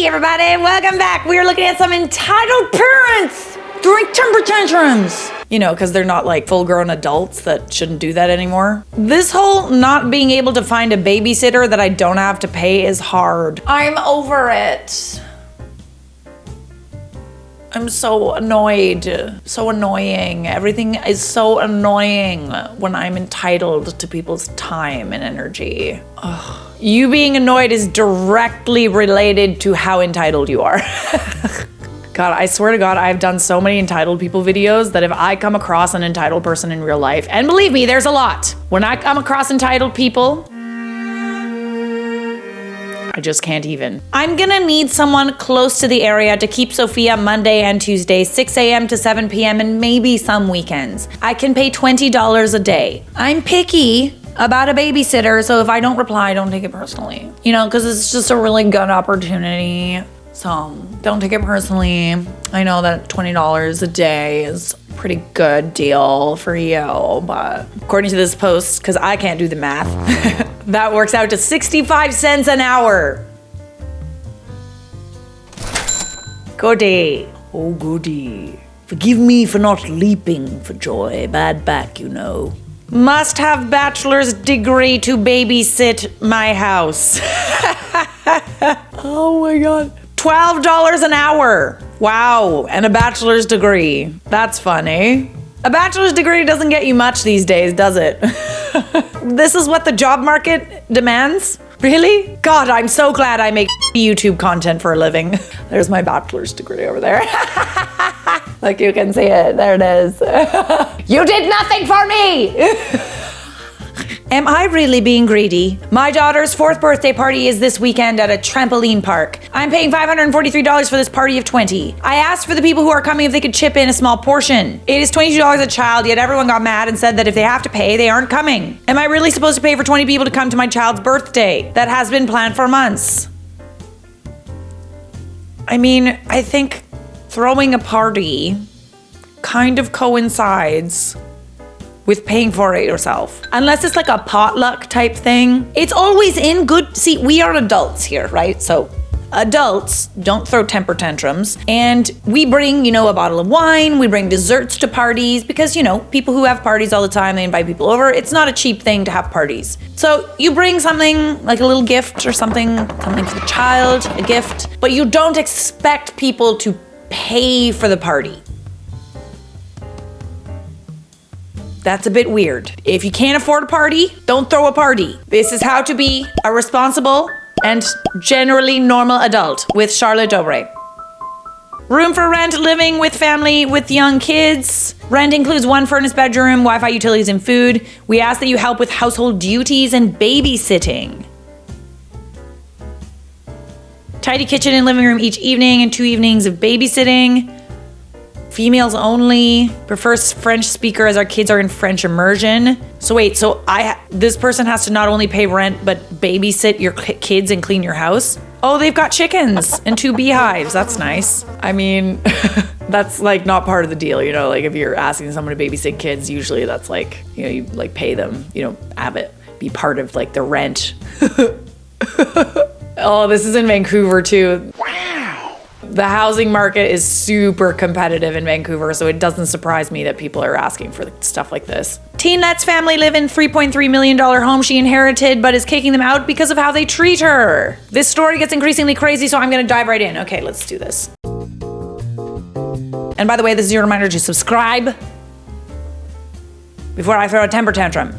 everybody, welcome back. We are looking at some entitled parents throwing temper tantrums. You know, because they're not like full-grown adults that shouldn't do that anymore. This whole not being able to find a babysitter that I don't have to pay is hard. I'm over it. I'm so annoyed, so annoying. Everything is so annoying when I'm entitled to people's time and energy. Ugh. You being annoyed is directly related to how entitled you are. God, I swear to God, I've done so many entitled people videos that if I come across an entitled person in real life, and believe me, there's a lot. When I come across entitled people, I just can't even. I'm gonna need someone close to the area to keep Sophia Monday and Tuesday, 6 a.m. to 7 p.m. and maybe some weekends. I can pay $20 a day. I'm picky about a babysitter, so if I don't reply, don't take it personally. You know, because it's just a really good opportunity. So don't take it personally. I know that $20 a day is a pretty good deal for you, but according to this post, because I can't do the math, that works out to 65 cents an hour. Goody. Oh, goody. Forgive me for not leaping for joy. Bad back, you know. Must have bachelor's degree to babysit my house. Oh my God. $12 an hour. Wow, and a bachelor's degree. That's funny. A bachelor's degree doesn't get you much these days, does it? This is what the job market demands? Really? God, I'm so glad I make YouTube content for a living. There's my bachelor's degree over there. Like you can see it, there it is. You did nothing for me! Am I really being greedy? My daughter's 4th birthday party is this weekend at a trampoline park. I'm paying $543 for this party of 20. I asked for the people who are coming if they could chip in a small portion. It is $22 a child, yet everyone got mad and said that if they have to pay, they aren't coming. Am I really supposed to pay for 20 people to come to my child's birthday that has been planned for months? I mean, I think throwing a party kind of coincides with paying for it yourself. Unless it's like a potluck type thing. It's always in good, see, we are adults here, right? So adults don't throw temper tantrums. And we bring, you know, a bottle of wine, we bring desserts to parties because, you know, people who have parties all the time, they invite people over. It's not a cheap thing to have parties. So you bring something like a little gift or something for the child, a gift, but you don't expect people to pay for the party. That's a bit weird. If you can't afford a party, don't throw a party. This is how to be a responsible and generally normal adult with Charlotte Dobre. Room for rent, living with family with young kids. Rent includes 1 furnished bedroom, Wi-Fi, utilities, and food. We ask that you help with household duties and babysitting. Tidy kitchen and living room each evening and 2 evenings of babysitting. Females only, prefers French speaker as our kids are in French immersion. So wait, so this person has to not only pay rent, but babysit your kids and clean your house? Oh, they've got chickens and 2 beehives. That's nice. I mean, that's like not part of the deal, you know, like if you're asking someone to babysit kids, usually that's like, you know, you like pay them, you know, have it be part of like the rent. Oh, this is in Vancouver too. The housing market is super competitive in Vancouver, so it doesn't surprise me that people are asking for stuff like this. Teen lets family live in $3.3 million home she inherited, but is kicking them out because of how they treat her. This story gets increasingly crazy, so I'm gonna dive right in. Okay, let's do this. And by the way, this is your reminder to subscribe before I throw a temper tantrum.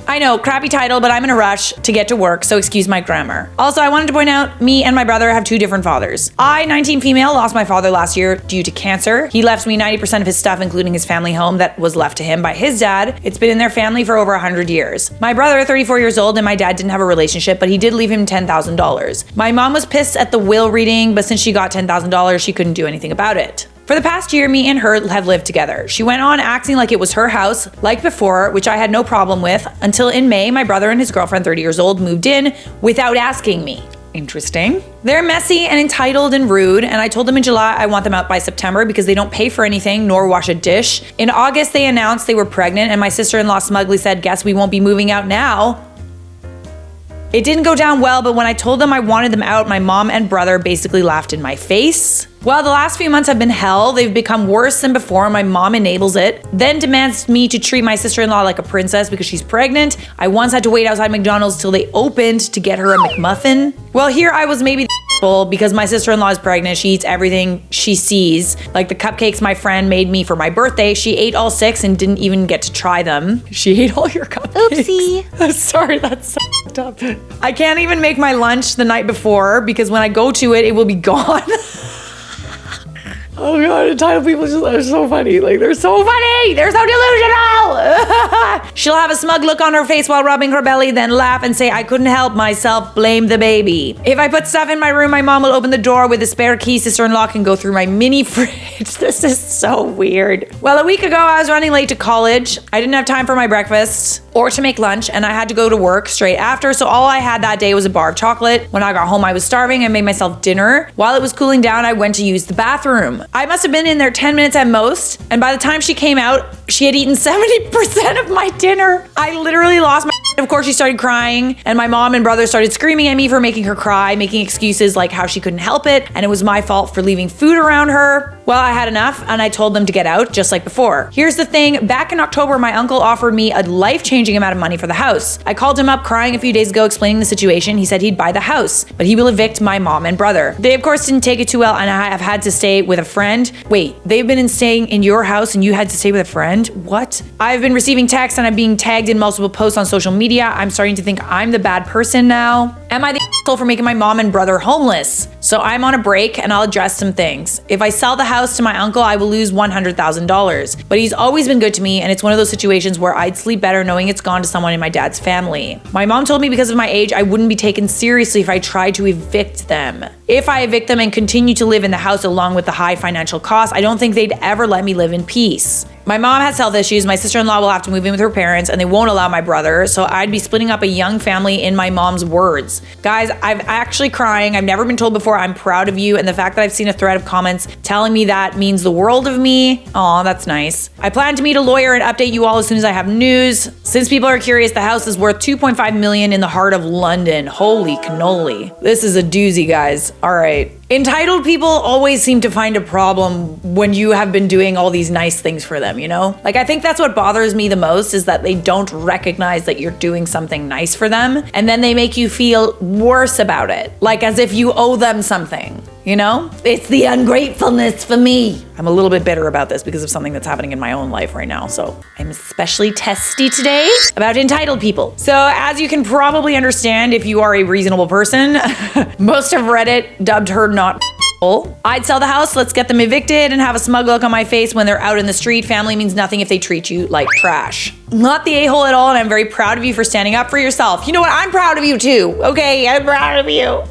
I know, crappy title, but I'm in a rush to get to work, so excuse my grammar. Also, I wanted to point out, me and my brother have 2 different fathers. I, 19 female, lost my father last year due to cancer. He left me 90% of his stuff, including his family home that was left to him by his dad. It's been in their family for over 100 years. My brother, 34 years old, and my dad didn't have a relationship, but he did leave him $10,000. My mom was pissed at the will reading, but since she got $10,000, she couldn't do anything about it. For the past year, me and her have lived together. She went on acting like it was her house, like before, which I had no problem with, until in May, my brother and his girlfriend, 30 years old, moved in without asking me. Interesting. They're messy and entitled and rude, and I told them in July I want them out by September because they don't pay for anything nor wash a dish. In August, they announced they were pregnant, and my sister-in-law smugly said, "Guess we won't be moving out now." It didn't go down well, but when I told them I wanted them out, my mom and brother basically laughed in my face. Well, the last few months have been hell. They've become worse than before. My mom enables it, then demands me to treat my sister-in-law like a princess because she's pregnant. I once had to wait outside McDonald's till they opened to get her a McMuffin. Well, here I was maybe the because my sister-in-law is pregnant. She eats everything she sees. Like the cupcakes my friend made me for my birthday. She ate all 6 and didn't even get to try them. She ate all your cupcakes. Oopsie. Sorry, that's so f***ed up. I can't even make my lunch the night before because when I go to it, it will be gone. Oh god, entitled people just are so funny. Like, they're so funny! They're so delusional! She'll have a smug look on her face while rubbing her belly, then laugh and say, I couldn't help myself, blame the baby. If I put stuff in my room, my mom will open the door with a spare key. Sister-in-law can go through my mini fridge. This is so weird. Well, a week ago, I was running late to college. I didn't have time for my breakfast or to make lunch, and I had to go to work straight after, so all I had that day was a bar of chocolate. When I got home, I was starving. I made myself dinner. While it was cooling down, I went to use the bathroom. I must have been in there 10 minutes at most, and by the time she came out, she had eaten 70% of my dinner. I literally lost my Of course, she started crying, and my mom and brother started screaming at me for making her cry, making excuses like how she couldn't help it, and it was my fault for leaving food around her. Well, I had enough, and I told them to get out, just like before. Here's the thing, back in October, my uncle offered me a life-changing amount of money for the house. I called him up crying a few days ago, explaining the situation. He said he'd buy the house, but he will evict my mom and brother. They, of course, didn't take it too well, and I have had to stay with a friend. Wait, they've been staying in your house, and you had to stay with a friend? What? I've been receiving texts, and I'm being tagged in multiple posts on social media. I'm starting to think I'm the bad person now. Am I the asshole for making my mom and brother homeless? So I'm on a break, and I'll address some things. If I sell the house to my uncle, I will lose $100,000. But he's always been good to me, and it's one of those situations where I'd sleep better knowing it's gone to someone in my dad's family. My mom told me because of my age, I wouldn't be taken seriously if I tried to evict them. If I evict them and continue to live in the house along with the high financial costs, I don't think they'd ever let me live in peace. My mom has health issues. My sister-in-law will have to move in with her parents, and they won't allow my brother, so I'd be splitting up a young family in my mom's words. Guys, I'm actually crying. I've never been told before I'm proud of you, and the fact that I've seen a thread of comments telling me that means the world of me. Aw, that's nice. I plan to meet a lawyer and update you all as soon as I have news. Since people are curious, the house is worth $2.5 million in the heart of London. Holy cannoli. This is a doozy, guys. All right. Entitled people always seem to find a problem when you have been doing all these nice things for them, you know? Like, I think that's what bothers me the most is that they don't recognize that you're doing something nice for them, and then they make you feel worse about it, like as if you owe them something, you know? It's the ungratefulness for me. I'm a little bit bitter about this because of something that's happening in my own life right now, so I'm especially testy today about entitled people. So as you can probably understand if you are a reasonable person, most of Reddit dubbed her not I'd sell the house, let's get them evicted, and have a smug look on my face when they're out in the street. Family means nothing if they treat you like trash. Not the a-hole at all, and I'm very proud of you for standing up for yourself. You know what? I'm proud of you too. Okay, I'm proud of you.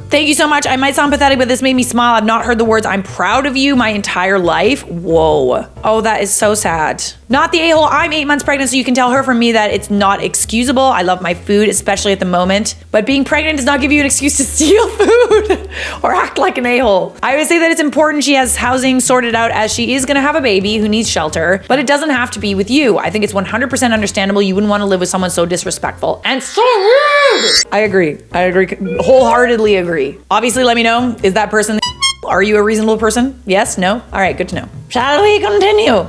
Thank you so much. I might sound pathetic, but this made me smile. I've not heard the words "I'm proud of you" my entire life. Whoa. Oh, that is so sad. Not the a-hole. I'm 8 months pregnant, so you can tell her from me that it's not excusable. I love my food, especially at the moment. But being pregnant does not give you an excuse to steal food or act like an a-hole. I would say that it's important she has housing sorted out as she is gonna have a baby who needs shelter, but it doesn't have to be with you. I think it's 100% understandable you wouldn't want to live with someone so disrespectful and so rude. I agree. Wholeheartedly agree. Obviously, let me know, is that person are you a reasonable person? Yes? No? All right, good to know. Shall we continue?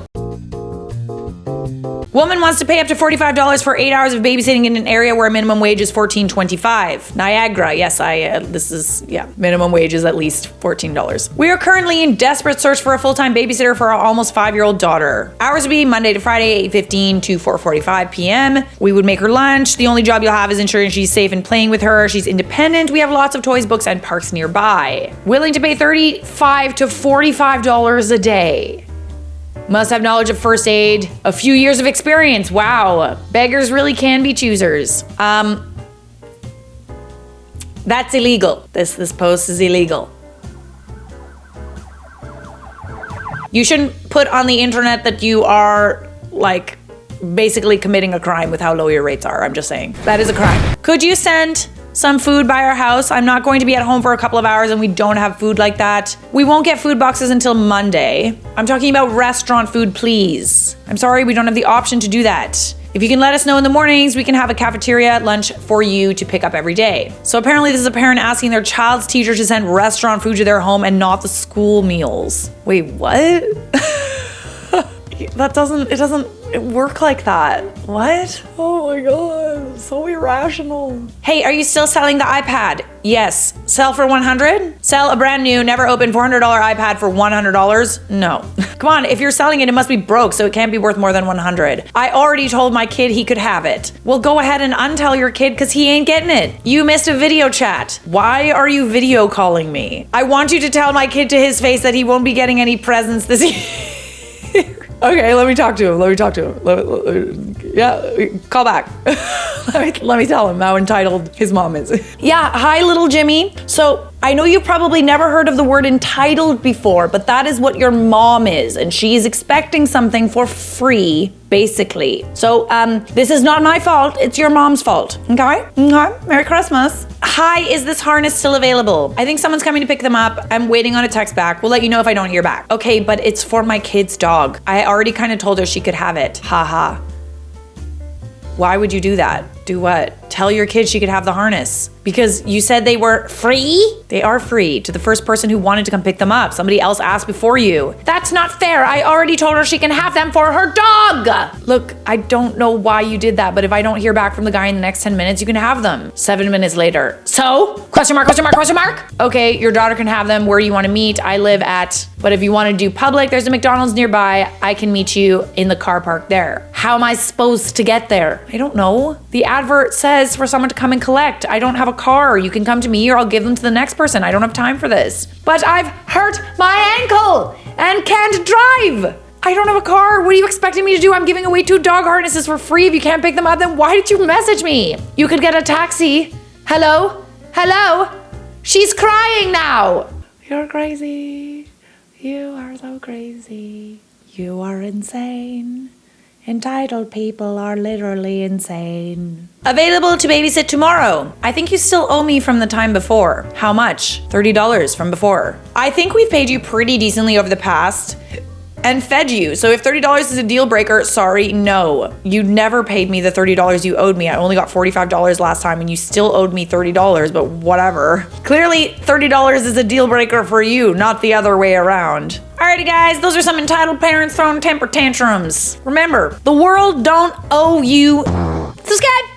Woman wants to pay up to $45 for 8 hours of babysitting in an area where minimum wage is $14.25. Niagara, yes, minimum wage is at least $14. We are currently in desperate search for a full-time babysitter for our almost 5-year-old daughter. Hours would be Monday to Friday, 8:15 to 4:45 p.m. We would make her lunch. The only job you'll have is ensuring she's safe and playing with her. She's independent. We have lots of toys, books, and parks nearby. Willing to pay $35 to $45 a day. Must have knowledge of first aid, a few years of experience. Wow, beggars really can be choosers. That's illegal. This post is illegal. You shouldn't put on the internet that you are like basically committing a crime with how low your rates are. I'm just saying. That is a crime. Could you send some food by our house? I'm not going to be at home for a couple of hours and we don't have food like that. We won't get food boxes until Monday. I'm talking about restaurant food, please. I'm sorry, we don't have the option to do that. If you can let us know in the mornings, we can have a cafeteria lunch for you to pick up every day. So apparently this is a parent asking their child's teacher to send restaurant food to their home and not the school meals. Wait, what? It doesn't work like that. What? Oh my God, so irrational. Hey, are you still selling the iPad? Yes. Sell for $100? Sell a brand new, never opened $400 iPad for $100? No. Come on, if you're selling it, it must be broke, so it can't be worth more than $100. I already told my kid he could have it. Well, go ahead and untell your kid because he ain't getting it. You missed a video chat. Why are you video calling me? I want you to tell my kid to his face that he won't be getting any presents this year. Okay, let me talk to him. Yeah, call back. let me tell him how entitled his mom is. Yeah, hi, little Jimmy. So I know you've probably never heard of the word entitled before, but that is what your mom is, and she's expecting something for free, basically. So this is not my fault, it's your mom's fault. Okay? Merry Christmas. Hi, is this harness still available? I think someone's coming to pick them up. I'm waiting on a text back. We'll let you know if I don't hear back. Okay, but it's for my kid's dog. I already kind of told her she could have it. Haha. Why would you do that? Do what? Tell your kid she could have the harness. Because you said they were free? They are free to the first person who wanted to come pick them up. Somebody else asked before you. That's not fair. I already told her she can have them for her dog. Look, I don't know why you did that, but if I don't hear back from the guy in the next 10 minutes, you can have them. 7 minutes later. So? Question mark, question mark, question mark? Okay, your daughter can have them. Where do you want to meet? I live at, but if you want to do public, there's a McDonald's nearby. I can meet you in the car park there. How am I supposed to get there? I don't know. The advert says for someone to come and collect. I don't have a car. You can come to me or I'll give them to the next person. I don't have time for this. But I've hurt my ankle and can't drive. I don't have a car. What are you expecting me to do? I'm giving away 2 dog harnesses for free. If you can't pick them up, then why did you message me? You could get a taxi. Hello? Hello? She's crying now. You're crazy. You are so crazy. You are insane. Entitled people are literally insane. Available to babysit tomorrow. I think you still owe me from the time before. How much? $30 from before. I think we've paid you pretty decently over the past and fed you. So if $30 is a deal breaker, sorry, no. You never paid me the $30 you owed me. I only got $45 last time and you still owed me $30, but whatever. Clearly, $30 is a deal breaker for you, not the other way around. Alrighty guys, those are some entitled parents throwing temper tantrums. Remember, the world don't owe you. Subscribe!